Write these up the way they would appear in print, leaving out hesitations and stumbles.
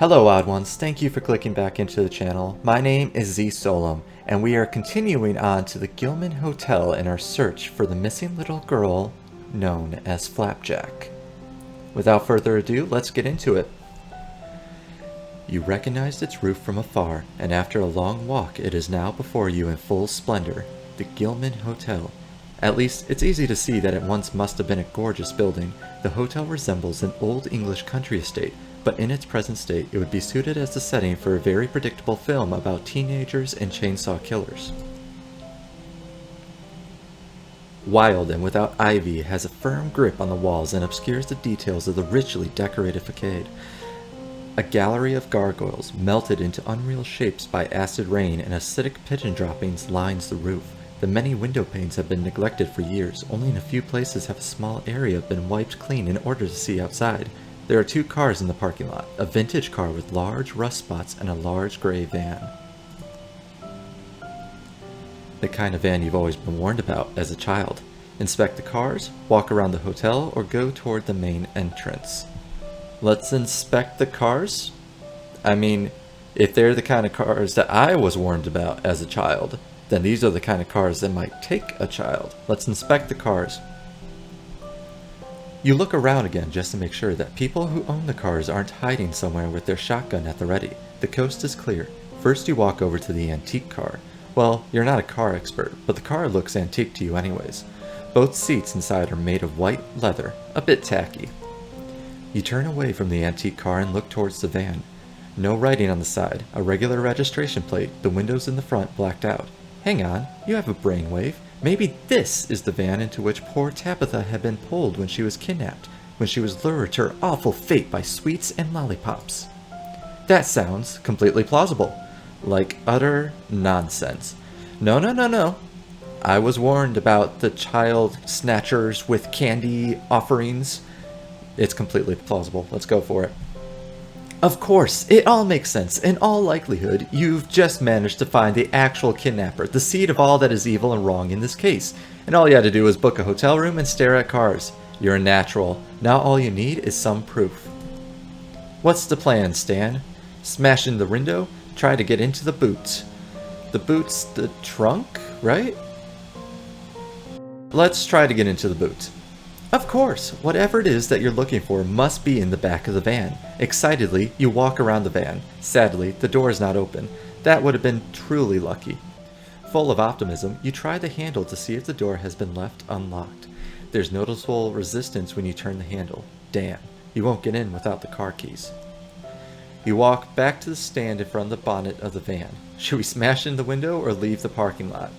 Hello odd ones, thank you for clicking back into the channel. My name is Z Solom, and we are continuing on to the Gilman Hotel in our search for the missing little girl known as Flapjack. Without further ado, let's get into it. You recognized its roof from afar, and after a long walk it is now before you in full splendor, the Gilman Hotel. At least, it's easy to see that it once must have been a gorgeous building. The hotel resembles an old English country estate, but in its present state it would be suited as the setting for a very predictable film about teenagers and chainsaw killers. Wild and without ivy, it has a firm grip on the walls and obscures the details of the richly decorated facade. A gallery of gargoyles, melted into unreal shapes by acid rain and acidic pigeon droppings, lines the roof. The many window panes have been neglected for years. Only in a few places have a small area been wiped clean in order to see outside. There are two cars in the parking lot, a vintage car with large rust spots and a large gray van. The kind of van you've always been warned about as a child. Inspect the cars, walk around the hotel, or go toward the main entrance. Let's inspect the cars? I mean, if they're the kind of cars that I was warned about as a child, then these are the kind of cars that might take a child. Let's inspect the cars. You look around again just to make sure that people who own the cars aren't hiding somewhere with their shotgun at the ready. The coast is clear. First you walk over to the antique car. Well, you're not a car expert, but the car looks antique to you anyways. Both seats inside are made of white leather, a bit tacky. You turn away from the antique car and look towards the van. No writing on the side, a regular registration plate, the windows in the front blacked out. Hang on, you have a brainwave. Maybe this is the van into which poor Tabitha had been pulled when she was kidnapped, when she was lured to her awful fate by sweets and lollipops. That sounds completely plausible. Like utter nonsense. No. I was warned about the child snatchers with candy offerings. It's completely plausible. Let's go for it. Of course, it all makes sense. In all likelihood, you've just managed to find the actual kidnapper, the seed of all that is evil and wrong in this case. And all you had to do was book a hotel room and stare at cars. You're a natural. Now all you need is some proof. What's the plan, Stan? Smash in the window? Try to get into the boot. The boot's the trunk, right? Let's try to get into the boot. Of course, whatever it is that you're looking for must be in the back of the van. Excitedly, you walk around the van. Sadly, the door is not open. That would have been truly lucky. Full of optimism, you try the handle to see if the door has been left unlocked. There's noticeable resistance when you turn the handle. Damn, you won't get in without the car keys. You walk back to the stand in front of the bonnet of the van. Should we smash in the window or leave the parking lot?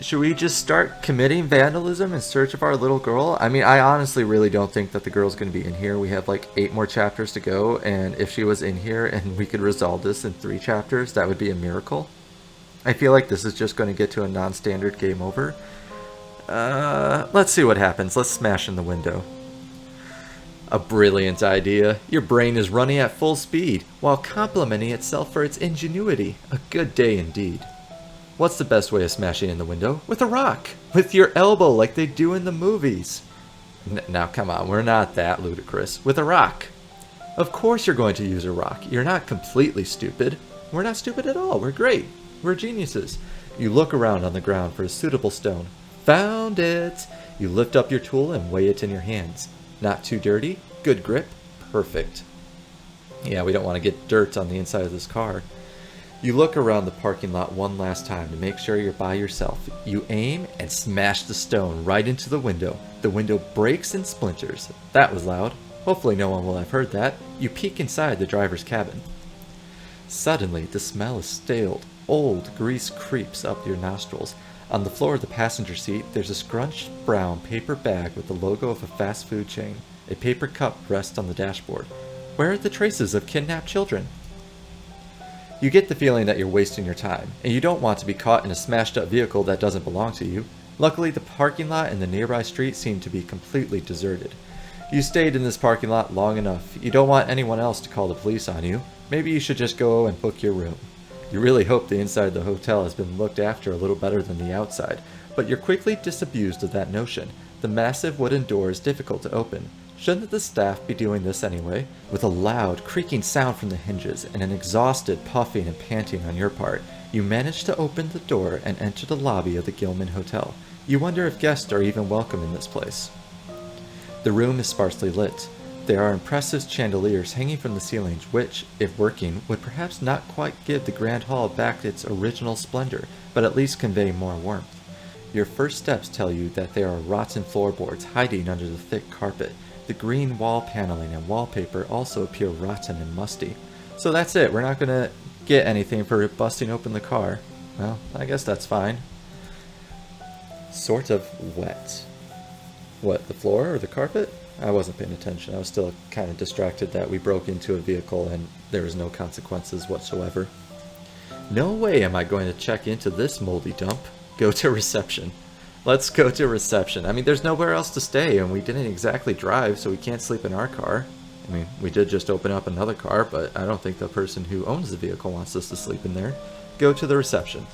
Should we just start committing vandalism in search of our little girl? I mean, I honestly really don't think that the girl's going to be in here. We have like 8 more chapters to go, and if she was in here and we could resolve this in 3 chapters, that would be a miracle. I feel like this is just going to get to a non-standard game over. Let's see what happens. Let's smash in the window. A brilliant idea. Your brain is running at full speed, while complimenting itself for its ingenuity. A good day indeed. What's the best way of smashing in the window? With a rock! With your elbow like they do in the movies. Now come on, we're not that ludicrous. With a rock. Of course you're going to use a rock. You're not completely stupid. We're not stupid at all. We're great. We're geniuses. You look around on the ground for a suitable stone. Found it! You lift up your tool and weigh it in your hands. Not too dirty. Good grip. Perfect. Yeah, we don't want to get dirt on the inside of this car. You look around the parking lot one last time to make sure you're by yourself. You aim and smash the stone right into the window. The window breaks in splinters. That was loud. Hopefully no one will have heard that. You peek inside the driver's cabin. Suddenly, the smell of stale, old grease creeps up your nostrils. On the floor of the passenger seat, there's a scrunched brown paper bag with the logo of a fast food chain. A paper cup rests on the dashboard. Where are the traces of kidnapped children? You get the feeling that you're wasting your time, and you don't want to be caught in a smashed up vehicle that doesn't belong to you. Luckily, the parking lot and the nearby street seem to be completely deserted. You stayed in this parking lot long enough. You don't want anyone else to call the police on you. Maybe you should just go and book your room. You really hope the inside of the hotel has been looked after a little better than the outside, but you're quickly disabused of that notion. The massive wooden door is difficult to open. Shouldn't the staff be doing this anyway? With a loud, creaking sound from the hinges and an exhausted puffing and panting on your part, you manage to open the door and enter the lobby of the Gilman Hotel. You wonder if guests are even welcome in this place. The room is sparsely lit. There are impressive chandeliers hanging from the ceilings which, if working, would perhaps not quite give the grand hall back its original splendor, but at least convey more warmth. Your first steps tell you that there are rotten floorboards hiding under the thick carpet. The green wall paneling and wallpaper also appear rotten and musty. So that's it, we're not gonna get anything for busting open the car. Well, I guess that's fine. Sort of wet. What, the floor or the carpet? I wasn't paying attention. I was still kind of distracted that we broke into a vehicle and there was no consequences whatsoever. No way am I going to check into this moldy dump. Go to reception. Let's go to reception. I mean, there's nowhere else to stay and we didn't exactly drive, so we can't sleep in our car. I mean, we did just open up another car, but I don't think the person who owns the vehicle wants us to sleep in there. Go to the reception.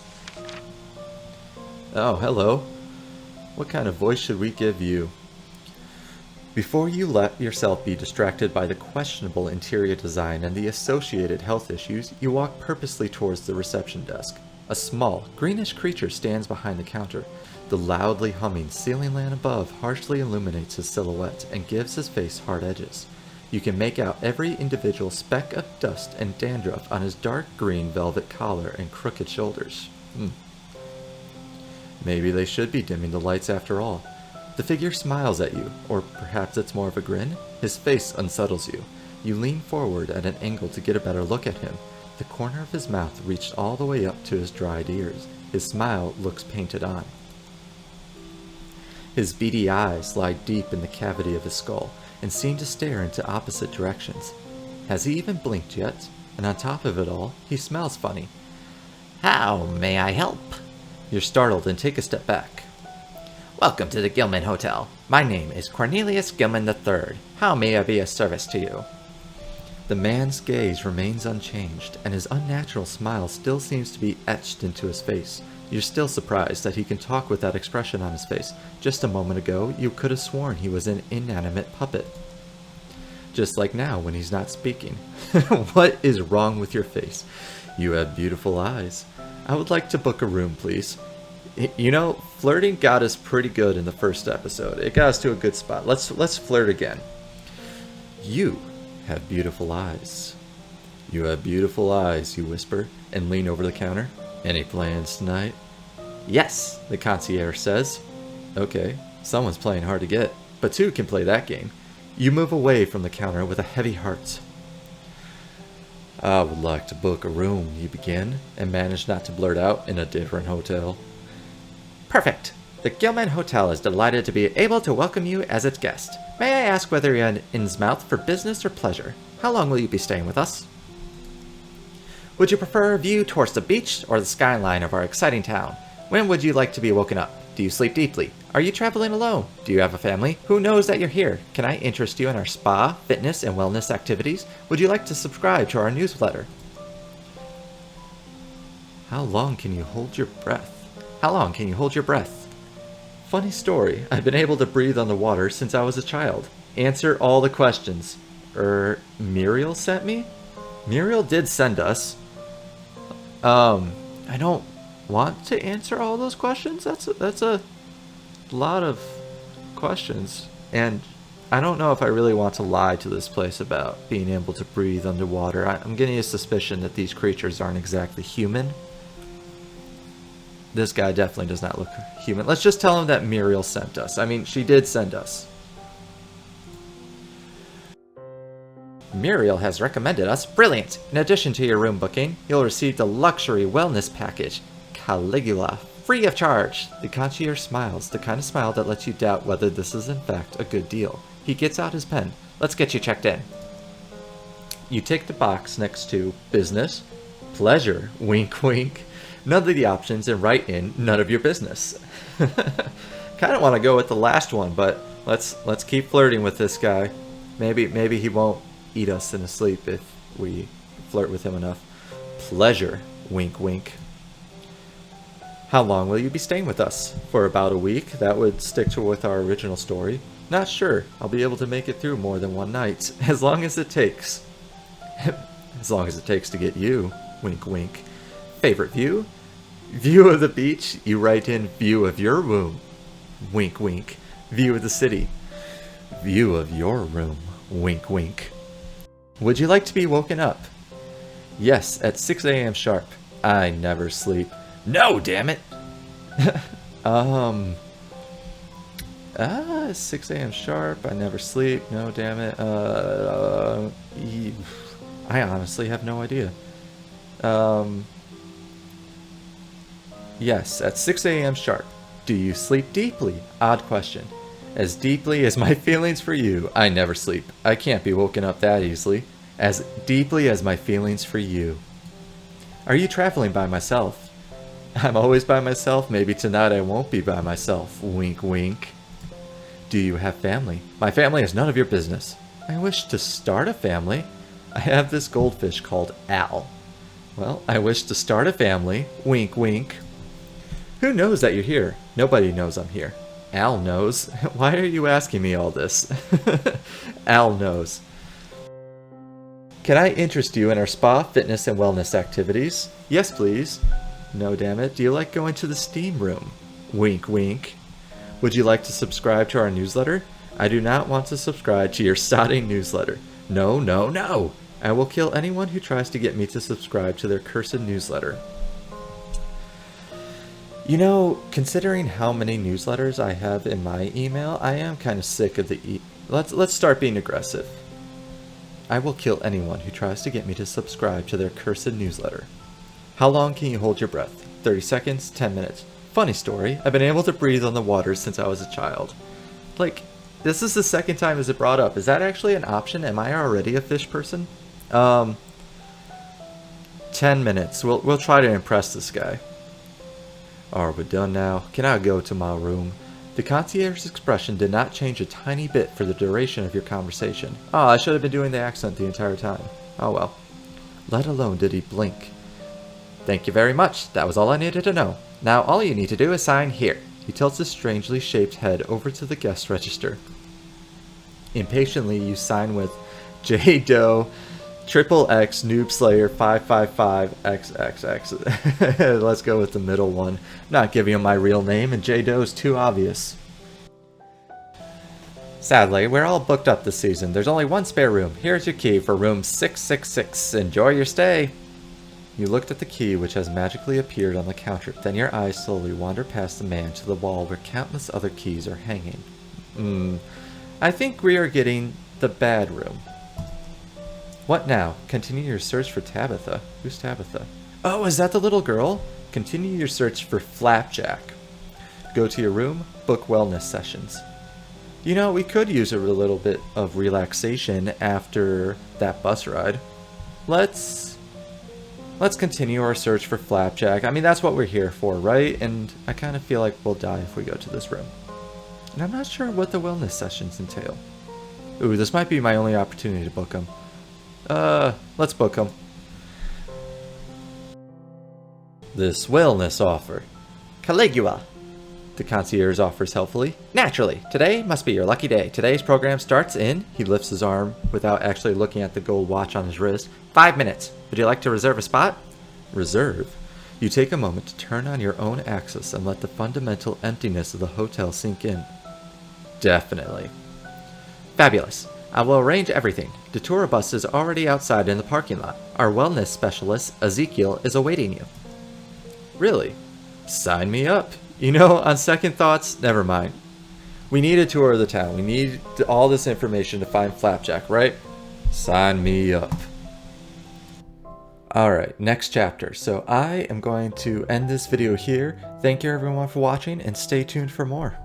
Oh, hello. What kind of voice should we give you? Before you let yourself be distracted by the questionable interior design and the associated health issues, you walk purposely towards the reception desk. A small, greenish creature stands behind the counter. The loudly humming ceiling lamp above harshly illuminates his silhouette and gives his face hard edges. You can make out every individual speck of dust and dandruff on his dark green velvet collar and crooked shoulders. Maybe they should be dimming the lights after all. The figure smiles at you, or perhaps it's more of a grin. His face unsettles you. You lean forward at an angle to get a better look at him. The corner of his mouth reached all the way up to his dried ears. His smile looks painted on. His beady eyes lie deep in the cavity of his skull and seem to stare into opposite directions. Has he even blinked yet? And on top of it all, he smells funny. How may I help? You're startled and take a step back. Welcome to the Gilman Hotel. My name is Cornelius Gilman III. How may I be of service to you? The man's gaze remains unchanged, and his unnatural smile still seems to be etched into his face. You're still surprised that he can talk with that expression on his face. Just a moment ago, you could have sworn he was an inanimate puppet. Just like now when he's not speaking. What is wrong with your face? You have beautiful eyes. I would like to book a room, please. You know, flirting got us pretty good in the first episode. It got us to a good spot. Let's flirt again. You have beautiful eyes. You have beautiful eyes, you whisper, and lean over the counter. Any plans tonight? Yes, the concierge says. Okay, someone's playing hard to get, but two can play that game. You move away from the counter with a heavy heart. I would like to book a room, you begin, and manage not to blurt out in a different hotel. Perfect. The Gilman Hotel is delighted to be able to welcome you as its guest. May I ask whether you're in Innsmouth for business or pleasure? How long will you be staying with us? Would you prefer a view towards the beach or the skyline of our exciting town? When would you like to be woken up? Do you sleep deeply? Are you traveling alone? Do you have a family? Who knows that you're here? Can I interest you in our spa, fitness, and wellness activities? Would you like to subscribe to our newsletter? How long can you hold your breath? How long can you hold your breath? Funny story. I've been able to breathe on the water since I was a child. Answer all the questions. Muriel sent me? Muriel did send us. I don't want to answer all those questions. That's a lot of questions. And I don't know if I really want to lie to this place about being able to breathe underwater. I'm getting a suspicion that these creatures aren't exactly human. This guy definitely does not look human. Let's just tell him that Muriel sent us. I mean, she did send us. Muriel has recommended us. Brilliant! In addition to your room booking, you'll receive the luxury wellness package, Caligula, free of charge. The concierge smiles, the kind of smile that lets you doubt whether this is in fact a good deal. He gets out his pen. Let's get you checked in. You tick the box next to business, pleasure, wink wink, none of the options, and write in none of your business. Kind of want to go with the last one, but let's keep flirting with this guy. Maybe he won't eat us in a sleep if we flirt with him enough. Pleasure, wink wink. How long will you be staying with us? For about a week. That would stick to with our original story. Not sure. I'll be able to make it through more than one night. As long as it takes. As long as it takes to get you. Wink wink. Favorite view? View of the beach? You write in view of your room. Wink wink. View of the city? View of your room. Wink wink. Would you like to be woken up? Yes, at 6 a.m. sharp. I never sleep. No, damn it! 6 a.m. sharp. I never sleep. No, damn it. I honestly have no idea. Yes, at 6 a.m. sharp. Do you sleep deeply? Odd question. As deeply as my feelings for you. I never sleep. I can't be woken up that easily. As deeply as my feelings for you. Are you traveling by myself? I'm always by myself. Maybe tonight I won't be by myself. Wink wink. Do you have family? My family is none of your business. I wish to start a family. I have this goldfish called Al. Well, I wish to start a family. Wink wink. Who knows that you're here? Nobody knows I'm here. Al knows. Why are you asking me all this? Al knows. Can I interest you in our spa, fitness, and wellness activities? Yes, please. No, damn it. Do you like going to the steam room? Wink, wink. Would you like to subscribe to our newsletter? I do not want to subscribe to your sodding newsletter. No, no, no. I will kill anyone who tries to get me to subscribe to their cursed newsletter. You know, considering how many newsletters I have in my email, I am kind of sick of the Let's start being aggressive. I will kill anyone who tries to get me to subscribe to their cursed newsletter. How long can you hold your breath? 30 seconds? 10 minutes? Funny story, I've been able to breathe on the water since I was a child. Like, this is the second time is it brought up. Is that actually an option? Am I already a fish person? 10 minutes. We'll try to impress this guy. Are we done now? Can I go to my room? The concierge's expression did not change a tiny bit for the duration of your conversation. Oh, I should have been doing the accent the entire time. Oh well. Let alone did he blink. Thank you very much. That was all I needed to know. Now all you need to do is sign here. He tilts his strangely shaped head over to the guest register. Impatiently, you sign with J Doe XXX Noob Slayer 555 XXX. Let's go with the middle one. Not giving him my real name, and J Doe's too obvious. Sadly, we're all booked up this season. There's only one spare room. Here's your key for room 666. Enjoy your stay. You looked at the key, which has magically appeared on the counter. Then your eyes slowly wander past the man to the wall where countless other keys are hanging. I think we are getting the bad room. What now? Continue your search for Tabitha. Who's Tabitha? Oh, is that the little girl? Continue your search for Flapjack. Go to your room, book wellness sessions. You know, we could use a little bit of relaxation after that bus ride. Let's continue our search for Flapjack. I mean, that's what we're here for, right? And I kind of feel like we'll die if we go to this room. And I'm not sure what the wellness sessions entail. Ooh, this might be my only opportunity to book them. Let's book them. This wellness offer. Caligula. The concierge offers helpfully. Naturally, today must be your lucky day. Today's program starts in, he lifts his arm without actually looking at the gold watch on his wrist, 5 minutes. Would you like to reserve a spot? Reserve? You take a moment to turn on your own axis and let the fundamental emptiness of the hotel sink in. Definitely. Fabulous. I will arrange everything. The tour bus is already outside in the parking lot. Our wellness specialist, Ezekiel, is awaiting you. Really? Sign me up. You know, on second thoughts, never mind. We need a tour of the town. We need all this information to find Flapjack, right? Sign me up. Alright, next chapter. So I am going to end this video here. Thank you everyone for watching and stay tuned for more.